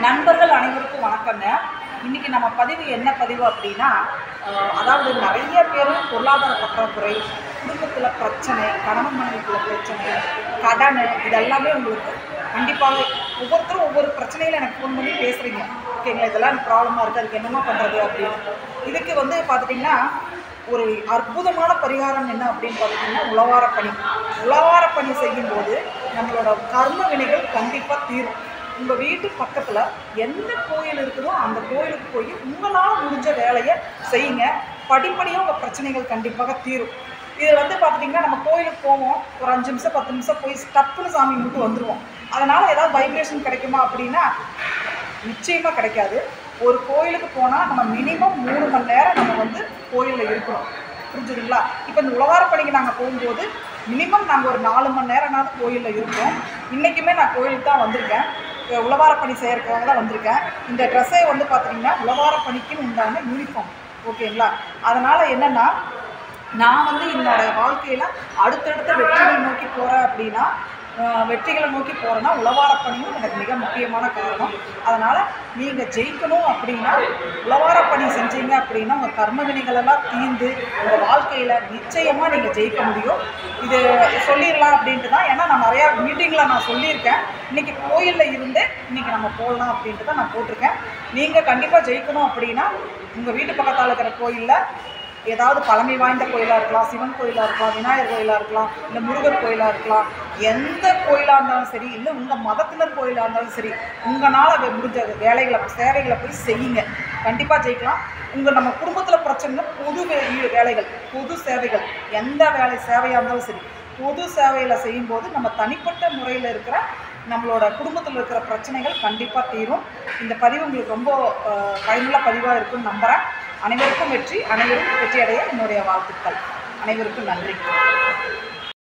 நண்பர்கள் அனைவருக்கும் வணக்கங்க. இன்றைக்கி நம்ம பதிவு என்ன பதிவு அப்படின்னா, அதாவது நிறைய பேர் பொருளாதார பற்றாக்குறை, குடும்பத்தில் பிரச்சனை, கணவன் மனைவிக்குள்ள பிரச்சனை, கடன், இதெல்லாமே உங்களுக்கு கண்டிப்பாக ஒவ்வொருத்தரும் ஒவ்வொரு பிரச்சனையில் எனக்கு ஃபோன் பண்ணி பேசுகிறீங்க. ஓகேங்களா, இதெல்லாம் எனக்கு ப்ராப்ளமாக இருக்குது, அதுக்கு என்னமா பண்ணுறது அப்படின்னு. இதுக்கு பார்த்துட்டிங்கன்னா ஒரு அற்புதமான பரிகாரம் என்ன அப்படின்னு பார்த்திங்கன்னா உழவாரப்பணி. உழவாரப்பணி செய்யும்போது நம்மளோட கர்ம வினைகள் கண்டிப்பாக தீரும். உங்கள் வீட்டு பக்கத்தில் எந்த கோயில் இருக்குதோ அந்த கோயிலுக்கு போய் உங்களால் முடிஞ்ச வேலையை செய்யுங்க. படிப்படியாக உங்கள் பிரச்சனைகள் கண்டிப்பாக தீரும். இதில் பார்த்திங்கன்னா நம்ம கோயிலுக்கு போவோம், ஒரு 5 நிமிஷம் 10 நிமிஷம் போய் ஸ்டப்புன்னு சாமி கும்பிட்டு வந்துடுவோம். அதனால் ஏதாவது வைப்ரேஷன் கிடைக்குமா அப்படின்னா நிச்சயமாக கிடைக்காது. ஒரு கோயிலுக்கு போனால் நம்ம மினிமம் 3 மணி நேரம் நம்ம கோயிலில் இருக்கிறோம். புரிஞ்சுதுங்களா? இப்போ இந்த உழவாரப்பணிக்கு நாங்கள் போகும்போது மினிமம் நாங்கள் ஒரு 4 மணி நேரம்னாவது கோயிலில் இருக்கோம். இன்றைக்குமே நான் கோயிலுக்கு தான் வந்திருக்கேன், உழவாரப்பணி செய்கிறதுக்காக தான் வந்திருக்கேன். இந்த ட்ரெஸ்ஸே பார்த்திங்கன்னா உழவாரப்பணிக்குன்னு உண்டான யூனிஃபார்ம். ஓகேங்களா? அதனால் என்னென்னா, நான் என்னோடய வாழ்க்கையில் அடுத்தடுத்த வெற்றிகளை நோக்கி போகிறேன் அப்படின்னா, வெற்றிகளை நோக்கி போகிறேன்னா உழவாரப்பணியும் எனக்கு மிக முக்கியமான காரணம். அதனால் நீங்கள் ஜெயிக்கணும் அப்படின்னா உழவாரப்பணி செஞ்சீங்க அப்படின்னா உங்கள் கர்ம வினைகளெல்லாம் தீர்ந்து உங்கள் வாழ்க்கையில் நிச்சயமாக நீங்கள் ஜெயிக்க முடியும். இது சொல்லிடலாம் அப்படின்ட்டு தான், ஏன்னா நான் நிறையா மீட்டிங்கில் நான் சொல்லியிருக்கேன். இன்றைக்கி கோயிலில் இருந்து இன்றைக்கி நம்ம போடலாம் அப்படின்ட்டு தான் நான் போட்டிருக்கேன். நீங்கள் கண்டிப்பாக ஜெயிக்கணும் அப்படின்னா உங்கள் வீட்டு பக்கத்தால் இருக்கிற கோயிலில் ஏதாவது பழமை வாய்ந்த கோயிலாக இருக்கலாம், சிவன் கோயிலாக இருக்கலாம், விநாயகர் கோயிலாக இருக்கலாம், இல்லை முருகர் கோயிலாக இருக்கலாம், எந்த கோயிலாக இருந்தாலும் சரி, இல்லை உங்கள் மதத்தினர் கோயிலாக இருந்தாலும் சரி, உங்களால் முடிஞ்ச வேலைகளை சேவைகளை போய் செய்யுங்க. கண்டிப்பாக ஜெயிக்கலாம். நம்ம குடும்பத்தில் பிரச்சனை பொது வேலைகள், பொது சேவைகள், எந்த சேவையாக இருந்தாலும் சரி, பொது சேவையில் செய்யும்போது நம்ம தனிப்பட்ட முறையில் இருக்கிற நம்மளோட குடும்பத்தில் இருக்கிற பிரச்சனைகள் கண்டிப்பாக தீரும். இந்த பதிவு உங்களுக்கு ரொம்ப பயனுள்ள பதிவாக இருக்குன்னு நம்புகிறேன். அனைவருக்கும் வெற்றி, அனைவரும் வெற்றி அடைய என்னுடைய வாழ்த்துக்கள். அனைவருக்கும் நன்றி.